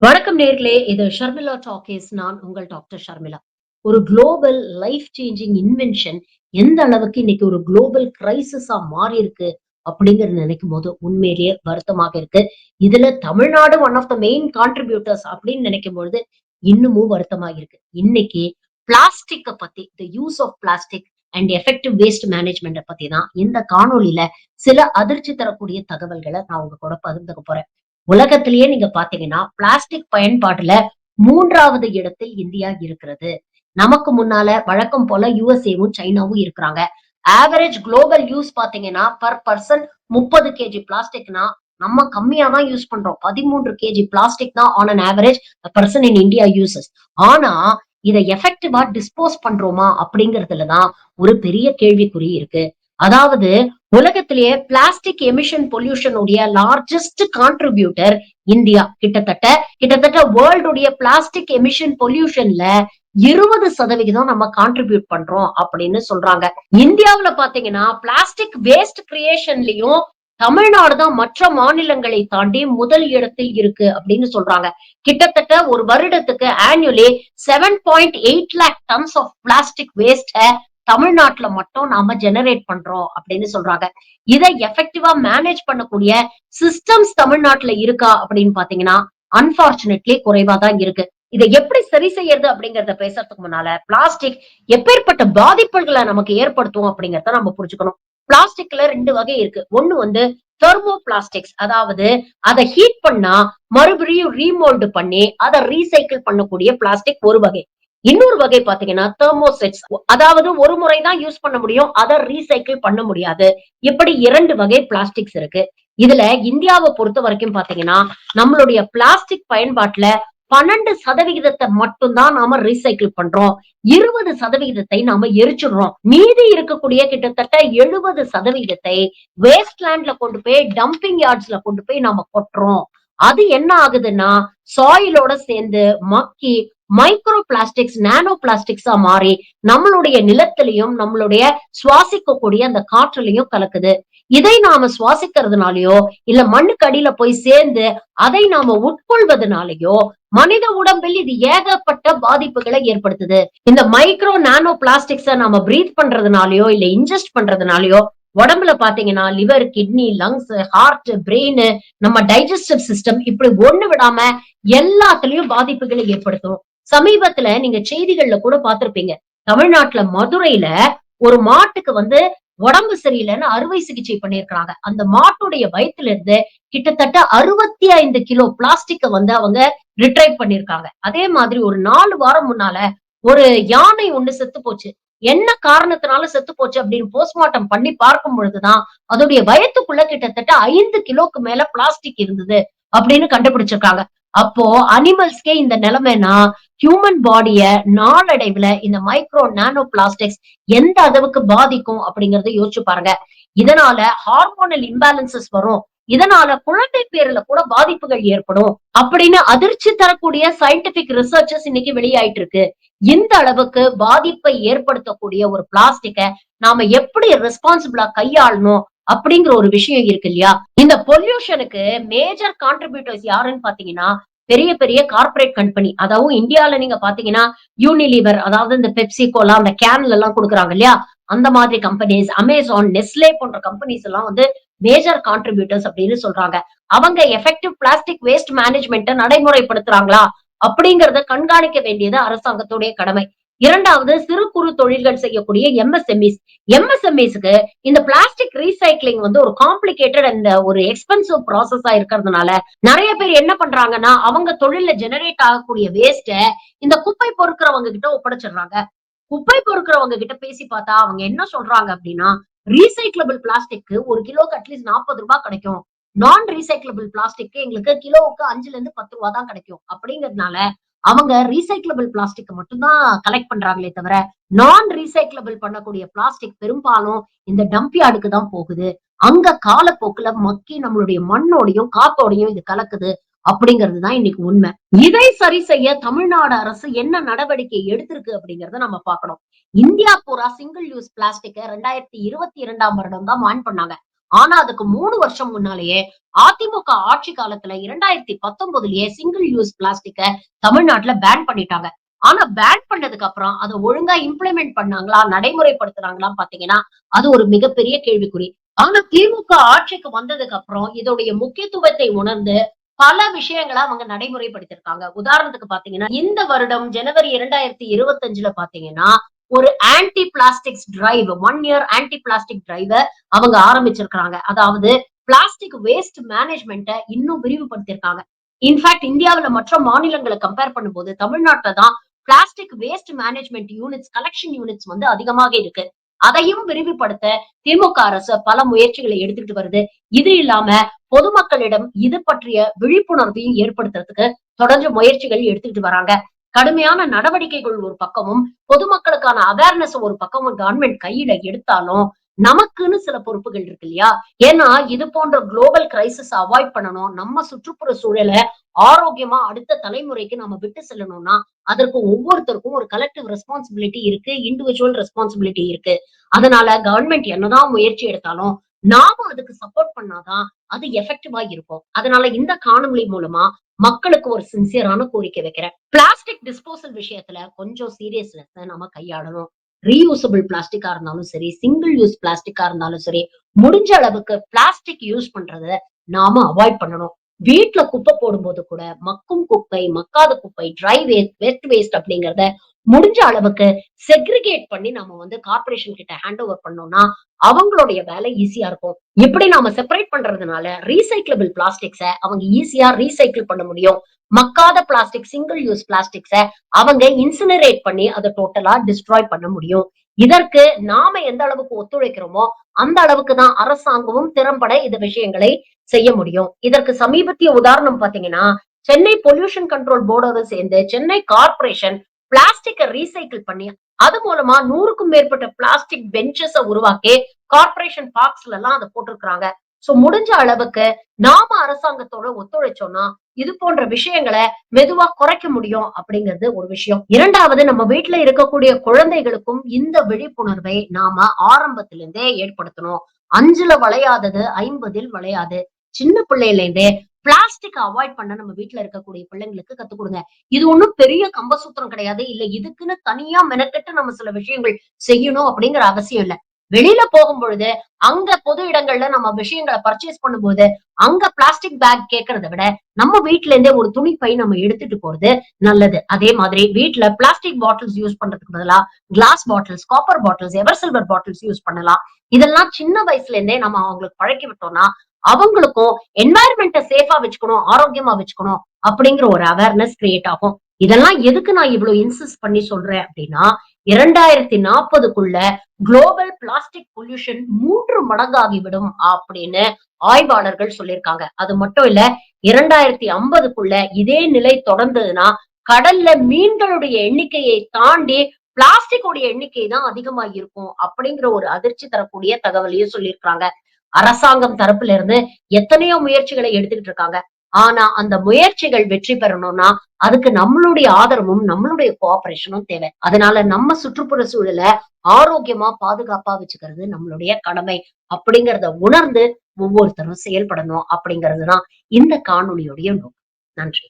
வணக்கம் நேர்களே. இது ஷர்மிளா டாக்கீஸ். நான் உங்கள் டாக்டர் ஷர்மிளா. ஒரு குளோபல் லைஃப் சேஞ்சிங் இன்வென்ஷன் எந்த அளவுக்கு இன்னைக்கு ஒரு குளோபல் கிரைசிஸா மாறி இருக்கு அப்படிங்கறது நினைக்கும் போது உண்மையிலேயே வருத்தமாக இருக்கு. இதுல Tamil Nadu one of the main contributors அப்படின்னு நினைக்கும் பொழுது இன்னமும் வருத்தமா இருக்கு. இன்னைக்கு பிளாஸ்டிக்க பத்தி the use of plastic and effective waste மேனேஜ்மெண்ட பத்தி தான் இந்த காணொளியில சில அதிர்ச்சி தரக்கூடிய தகவல்களை நான் உங்க கூட பகிர்ந்துக்க போறேன். உலகத்திலேயே நீங்க பாத்தீங்கன்னா, பிளாஸ்டிக் பயன்பாட்டுல 3வது இடத்தில் இந்தியா இருக்கிறது. நமக்கு முன்னால வழக்கம் போல யுஎஸ்ஏவும், சைனாவும் இருக்கிறாங்க. ஆவரேஜ் குளோபல் யூஸ் பாத்தீங்கன்னா, பெர் பெர்சன் 30 கேஜி பிளாஸ்டிக்னா, நம்ம கம்மியா தான் யூஸ் பண்றோம். 13 கேஜி பிளாஸ்டிக் தான் on an average a person in India uses. ஆனா, இத எஃபெக்டிவா டிஸ்போஸ் பண்றோமா? அப்படிங்கிறதுல தான் ஒரு பெரிய கேள்விக்குறி இருக்கு. அதாவது உலகத்திலேயே பிளாஸ்டிக் எமிஷன் பொல்யூஷன் உடைய லார்ஜஸ்ட் கான்ட்ரிபியூட்டர் இந்தியா. கிட்டத்தட்ட வேர்ல்ட் உடைய பிளாஸ்டிக் எமிஷன் பொல்யூஷன்ல 20% நம்ம கான்ட்ரிபியூட் பண்றோம் அப்படின்னு சொல்றாங்க. இந்தியாவுல பாத்தீங்கன்னா பிளாஸ்டிக் வேஸ்ட் கிரியேஷன்லயும் தமிழ்நாடு தான் மற்ற மாநிலங்களை தாண்டி முதல் இடத்தில் இருக்கு அப்படின்னு சொல்றாங்க. கிட்டத்தட்ட ஒரு வருடத்துக்கு annually 7.8 lakh tons of plastic waste தமிழ்நாட்டுல மட்டும் நாம ஜெனரேட் பண்றோம் அப்படின்னு சொல்றாங்க. இதை எஃபெக்டிவா மேனேஜ் பண்ணக்கூடிய சிஸ்டம்ஸ் தமிழ்நாட்டுல இருக்கா அப்படின்னு பாத்தீங்கன்னா அன்பார்ச்சுனேட்லி குறைவா தான் இருக்கு. இதை எப்படி சரி செய்யறது அப்படிங்கறத பேசுறதுக்கு முன்னால பிளாஸ்டிக் எப்பேற்பட்ட பாதிப்புகளை நமக்கு ஏற்படுத்தும் அப்படிங்கறத நம்ம புரிஞ்சுக்கணும். பிளாஸ்டிக்ல 2 வகை இருக்கு. ஒண்ணு வந்து தெர்மோ பிளாஸ்டிக்ஸ், அதாவது அதை ஹீட் பண்ணா மறுபடியும் ரீமோல்டு பண்ணி அதை ரீசைக்கிள் பண்ணக்கூடிய பிளாஸ்டிக் ஒரு வகை. இன்னொரு வகை பாத்தீங்கன்னா தெர்மோசெட்ஸ், அதாவது ஒரு முறை தான் யூஸ் பண்ண முடியும், அதை ரீசைக்கிள் பண்ண முடியாது. இப்படி 2 வகை பிளாஸ்டிக்ஸ் இருக்கு. இதுல இந்தியாவை பொறுத்த வரைக்கும் பாத்தீங்கன்னா நம்மளுடைய பிளாஸ்டிக் பயன்பாட்டுல 12% மட்டும் தான் நாம ரீசைக்கிள் பண்றோம். 20% நாம எரிச்சிடுறோம். மீதி இருக்கக்கூடிய கிட்டத்தட்ட 70% வேஸ்ட்லேண்ட்ல கொண்டு போய் டம்பிங் யார்ட்ஸ்ல கொண்டு போய் நாம கொட்டுறோம். அது என்ன ஆகுதுன்னா சாயிலோட சேர்ந்து மக்கி மைக்ரோ பிளாஸ்டிக்ஸ், நானோ பிளாஸ்டிக்ஸா மாறி நம்மளுடைய நிலத்திலையும் நம்மளுடைய சுவாசிக்கக்கூடிய அந்த காற்றுலையும் கலக்குது. இதை நாம சுவாசிக்கிறதுனாலயோ இல்ல மண்ணுக்கு அடியில போய் சேர்ந்து அதை நாம உட்கொள்வதனாலயோ மனித உடம்பில் இது ஏகப்பட்ட பாதிப்புகளை ஏற்படுத்துது. இந்த மைக்ரோ நானோ பிளாஸ்டிக்ஸ நாம பிரீத் பண்றதுனாலயோ இல்ல இன்ஜெஸ்ட் பண்றதுனாலயோ உடம்புல பாத்தீங்கன்னா liver, kidney, lungs, heart, brain, நம்ம டைஜஸ்டிவ் சிஸ்டம் இப்படி ஒண்ணு விடாம எல்லாத்துலயும் பாதிப்புகளை ஏற்படுத்தும். சமீபத்துல நீங்க செய்திகள்ல கூட பார்த்திருப்பீங்க. தமிழ்நாட்டுல மதுரையில ஒரு மாட்டுக்கு வந்து உடம்பு சரியில்லைன்னு அறுவை சிகிச்சை பண்ணியிருக்காங்க. அந்த மாட்டுடைய வயித்துல இருந்து கிட்டத்தட்ட 65 கிலோ பிளாஸ்டிக்க வந்து அவங்க ரிட்ரைவ் பண்ணிருக்காங்க. அதே மாதிரி ஒரு 4 வாரம் முன்னால ஒரு யானை ஒண்ணு செத்து போச்சு. என்ன காரணத்தினால செத்து போச்சு அப்படின்னு போஸ்ட்மார்ட்டம் பண்ணி பார்க்கும் பொழுதுதான் அதோடைய வயத்துக்குள்ள கிட்டத்தட்ட 5 கிலோக்கு மேல பிளாஸ்டிக் இருந்தது அப்படின்னு கண்டுபிடிச்சிருக்காங்க. அப்போ அனிமல்ஸ்க்கே இந்த நிலைமைனா ஹியூமன் பாடிய நாளடைவுல இந்த மைக்ரோ நானோ பிளாஸ்டிக்ஸ் எந்த அளவுக்கு பாதிக்கும் அப்படிங்கறத யோசிச்சு பாருங்க. இதனால ஹார்மோனல் இம்பேலன்சஸ் வரும். இதனால குழந்தை பேருல கூட பாதிப்புகள் ஏற்படும் அப்படின்னு அதிர்ச்சி தரக்கூடிய சயின்டிபிக் ரிசர்ச்சஸ் இன்னைக்கு வெளியாயிட்டு இருக்கு. இந்த அளவுக்கு பாதிப்பை ஏற்படுத்தக்கூடிய ஒரு பிளாஸ்டிக்க நாம எப்படி ரெஸ்பான்சிபிளா கையாளணும் அப்படிங்கிற ஒரு விஷயம் இருக்கு இல்லையா? இந்த பொல்யூஷனுக்கு மேஜர் கான்ட்ரிபியூட்டர்ஸ் யாருன்னு பாத்தீங்கன்னா பெரிய பெரிய கார்ப்பரேட் கம்பெனி. அதாவது இந்தியால நீங்க பாத்தீங்கன்னா யூனிலிவர், அதாவது இந்த பெப்சி கோலா அந்த கேன்ல எல்லாம் கொடுக்குறாங்க இல்லையா? அந்த மாதிரி கம்பெனிஸ், அமேசான், நெஸ்லே போன்ற கம்பெனிஸ் எல்லாம் வந்து மேஜர் கான்ட்ரிபியூட்டர்ஸ் அப்படின்னு சொல்றாங்க. அவங்க எஃபெக்டிவ் பிளாஸ்டிக் வேஸ்ட் மேனேஜ்மெண்ட்ட நடைமுறைப்படுத்துறாங்களா அப்படிங்கறத கண்காணிக்க வேண்டியது அரசாங்கத்துடைய கடமை. இரண்டாவது, சிறு குறு தொழில்கள் செய்யக்கூடிய எம்எஸ்எம்இஸ். எம்எஸ்எம்இஸ்க்கு இந்த பிளாஸ்டிக் ரீசைக்ளிங் வந்து ஒரு காம்ப்ளிகேட்டட் அண்ட் ஒரு எக்ஸ்பென்சிவ் ப்ராசஸா இருக்கிறதுனால நிறைய பேர் என்ன பண்றாங்கன்னா அவங்க தொழில்ல ஜெனரேட் ஆகக்கூடிய வேஸ்ட இந்த குப்பை பொறுக்கிறவங்க கிட்ட ஒப்படைச்சிடுறாங்க. குப்பை பொறுக்கிறவங்க கிட்ட பேசி பார்த்தா அவங்க என்ன சொல்றாங்க அப்படின்னா ரீசைக்கிளபிள் பிளாஸ்டிக் ஒரு கிலோக்கு அட்லீஸ்ட் 40 ரூபாய் கிடைக்கும். நான் ரீசைக்கிளபிள் பிளாஸ்டிக் எங்களுக்கு கிலோவுக்கு 5ல இருந்து 10 ரூபாய் தான் கிடைக்கும் அப்படிங்கறதுனால அவங்க ரீசைக்கிளபிள் பிளாஸ்டிக் மட்டும் தான் கலெக்ட் பண்றாங்களே தவிர நான் ரீசைக்கிளபிள் பண்ணக்கூடிய பிளாஸ்டிக் பெரும்பாலும் இந்த டம்ப் யார்டுக்கு தான் போகுது. அங்க காலப்போக்குல மக்கி நம்மளுடைய மண்ணோடையும் காத்தோடையும் இது கலக்குது அப்படிங்கிறது தான் இன்னைக்கு உண்மை. இதை சரி செய்ய தமிழ்நாடு அரசு என்ன நடவடிக்கை எடுத்திருக்கு அப்படிங்கறத நம்ம பார்க்கணும். இந்தியா பூரா சிங்கிள் யூஸ் பிளாஸ்டிக் 2022 வருடம் தான் பேன் பண்ணாங்க. ஆனா அதுக்கு 3 வருஷம் முன்னாலேயே அதிமுக ஆட்சி காலத்துல 2019லயே சிங்கிள் யூஸ் பிளாஸ்டிக்க தமிழ்நாட்டுல பேன் பண்ணிட்டாங்க. ஆனா பேன் பண்ணதுக்கு அப்புறம் அத ஒழுங்கா இம்ப்ளிமெண்ட் பண்ணாங்களா? நடைமுறைப்படுத்துனாங்களான்னு பாத்தீங்கன்னா, அது ஒரு மிகப்பெரிய கேள்விக்குறி. ஆனா திமுக ஆட்சிக்கு வந்ததுக்கு அப்புறம் இதோடைய முக்கியத்துவத்தை உணர்ந்து பல விஷயங்கள அவங்க நடைமுறைப்படுத்தியிருக்காங்க. உதாரணத்துக்கு பாத்தீங்கன்னா, இந்த வருடம் ஜனவரி 2025ல பாத்தீங்கன்னா, ஒரு anti plastics drive 1 year anti plastic டிரைவ அவங்க ஆரம்பிச்சிருக்காங்க. அதாவது பிளாஸ்டிக் வேஸ்ட் மேனேஜ்மென்ட்ட இன்னும் விரிவுபடுத்தியிருக்காங்க. இன்ஃபாக்ட் இந்தியாவுல மற்ற மாநிலங்கள கம்பேர் பண்ணும்போது தமிழ்நாட்ல தான் plastic waste management units, collection units வந்து அதிகமாக இருக்கு. அதையும் விரிவுபடுத்த திமுக அரசு பல முயற்சிகளை எடுத்துட்டு வருது. இது இல்லாம பொதுமக்களிடம் இது பற்றிய விழிப்புணர்வையும் ஏற்படுத்துறதுக்கு தொடர்ந்து முயற்சிகள் எடுத்துக்கிட்டு வராங்க. கடுமையான நடவடிக்கைகள் ஒரு பக்கமும், பொதுமக்களுக்கான அவேர்னஸ் ஒரு பக்கமும் கவர்ன்மெண்ட் கையில எடுத்தாலும், நமக்குன்னு சில பொறுப்புகள் இருக்கு இல்லையா? ஏன்னா, இது போன்ற குளோபல் கிரைசிஸ் அவாய்ட் பண்ணணும். நம்ம சுற்றுப்புற சூழல ஆரோக்கியமா அடுத்த தலைமுறைக்கு நம்ம விட்டு செல்லணும்னா, அதற்கு ஒவ்வொருத்தருக்கும் ஒரு கலெக்டிவ் ரெஸ்பான்சிபிலிட்டி இருக்கு. இண்டிவிஜுவல் ரெஸ்பான்சிபிலிட்டி இருக்கு. அதனால கவர்ன்மெண்ட் என்னதான் முயற்சி எடுத்தாலும், நாம அதுக்கு சப்போர்ட் பண்ணா தான் அது எஃபெக்டிவா இருக்கும். அதனால இந்த காணொளி மூலமா மக்களுக்கு ஒரு சின்சியரான கோரிக்கை வைக்கிறேன். பிளாஸ்டிக் டிஸ்போசல் விஷயத்துல கொஞ்சம் சீரியஸ்னெஸ் நம்ம கையாளணும். ரீயூசபிள் பிளாஸ்டிக்கா இருந்தாலும் சரி, சிங்கிள் யூஸ் பிளாஸ்டிக்கா இருந்தாலும் சரி, முடிஞ்ச அளவுக்கு பிளாஸ்டிக் யூஸ் பண்றத நாம அவாய்ட் பண்ணணும். வீட்ல குப்பை போடும்போது கூட மக்கும் குப்பை, மக்காத குப்பை, ட்ரை வேஸ்ட், வெட் வேஸ்ட் அப்படிங்கிறத முடிஞ்ச அளவுக்கு செக்ரிகேட் பண்ணி நம்ம வந்து கார்ப்பரேஷன் கிட்ட ஹேண்ட் ஓவர் பண்ணோம்னா, அவங்களுடைய வேலை ஈஸியா இருக்கும். இப்படி நாம செப்பரேட் பண்றதுனால ரீசைக்கிளபிள் பிளாஸ்டிக்ஸ அவங்க ஈஸியா ரீசைக்கிள் பண்ண முடியும். மக்காத பிளாஸ்டிக், சிங்கிள் யூஸ் பிளாஸ்டிக்ஸ அவங்க இன்சினரேட் பண்ணி அத டோட்டலா டிஸ்ட்ராய் பண்ண முடியும். இதற்கு நாம எந்த அளவுக்கு ஒத்துழைக்கிறோமோ, அந்த அளவுக்கு தான் அரசாங்கமும் திறம்பட இந்த விஷயங்களை செய்ய முடியும். இதற்கு சமீபத்திய உதாரணம் பார்த்தீங்கன்னா, சென்னை பொல்யூஷன் கண்ட்ரோல் போர்டோட சேர்ந்து சென்னை கார்ப்பரேஷன் பிளாஸ்டிக்க ரீசைக்கிள் பண்ணி, அது மூலமா 100க்கும் மேற்பட்ட பிளாஸ்டிக் பெஞ்சஸ உருவாக்கி கார்ப்பரேஷன் பார்க்ஸ்ல எல்லாம் அத போட்டிருக்காங்க. சோ முடிஞ்ச அளவுக்கு நாம அரசாங்கத்தோட ஒத்துழைச்சோம்னா, இது போன்ற விஷயங்கள மெதுவா குறைக்க முடியும் அப்படிங்கிறது ஒரு விஷயம். 2வது நம்ம வீட்ல இருக்கக்கூடிய குழந்தைகளுக்கும் இந்த விழிப்புணர்வை நாம ஆரம்பத்திலிருந்தே ஏற்படுத்தணும். 5ல வளையாதது 50ல் வளையாது. சின்ன பிள்ளையில இருந்தே பிளாஸ்டிக் அவாய்ட் பண்ண நம்ம வீட்ல இருக்கக்கூடிய பிள்ளைங்களுக்கு கத்துக் கொடுங்க. இது ஒண்ணும் பெரிய கம்பசூத்திரம் கிடையாது. இல்ல இதுக்குன்னு தனியா மெனக்கெட்டு நம்ம சில விஷயங்கள் செய்யணும் அப்படிங்கிற அவசியம் இல்ல. வெளியில போகும்பொழுது, அங்க பொது இடங்கள்ல நம்ம விஷயங்கள பர்ச்சேஸ் பண்ணும்போது, அங்க பிளாஸ்டிக் பேக் கேட்கிறத விட, நம்ம வீட்ல இருந்தே ஒரு துணி பை நம்ம எடுத்துட்டு போறது நல்லது. அதே மாதிரி வீட்ல பிளாஸ்டிக் பாட்டில்ஸ் யூஸ் பண்றதுக்கு பதிலா, class bottles, copper bottles, ever silver bottles use பண்ணலாம். இதெல்லாம் சின்ன வயசுல இருந்தே நம்ம அவங்களுக்கு பழக்கி விட்டோம்னா, அவங்களுக்கும் என்வாயர்ன்மெண்ட்ட சேஃபா வச்சுக்கணும், ஆரோக்கியமா வச்சுக்கணும் அப்படிங்கிற ஒரு அவேர்னஸ் கிரியேட் ஆகும். இதெல்லாம் எதுக்கு நான் இவ்ளோ இன்சிஸ்ட் பண்ணி சொல்றேன் அப்படின்னா, 2040க்குள்ள குளோபல் பிளாஸ்டிக் பொல்யூஷன் 3 மடங்காகிவிடும் அப்படின்னு ஆய்வாளர்கள் சொல்லியிருக்காங்க. அது மட்டும் இல்ல 2050க்குள்ள இதே நிலை தொடர்ந்ததுன்னா, கடல்ல மீன்களுடைய எண்ணிக்கையை தாண்டி பிளாஸ்டிக் உடைய எண்ணிக்கை தான் அதிகமா இருக்கும் அப்படிங்கிற ஒரு அதிர்ச்சி தரக்கூடிய தகவலையும் சொல்லியிருக்காங்க. அரசாங்கம் தரப்புல இருந்து எத்தனையோ முயற்சிகளை எடுத்துக்கிட்டு இருக்காங்க. ஆனா அந்த முயற்சிகள் வெற்றி பெறணும்னா, அதுக்கு நம்மளுடைய ஆதரவும், நம்மளுடைய கோஆப்பரேஷனும் தேவை. அதனால நம்ம சுற்றுப்புற சூழல ஆரோக்கியமா, பாதுகாப்பா வச்சுக்கிறது நம்மளுடைய கடமை. அப்படிங்கிறத உணர்ந்து ஒவ்வொருத்தரும் செயல்படணும் அப்படிங்கிறது தான் இந்த காணொளியுடைய நோக்கம். நன்றி.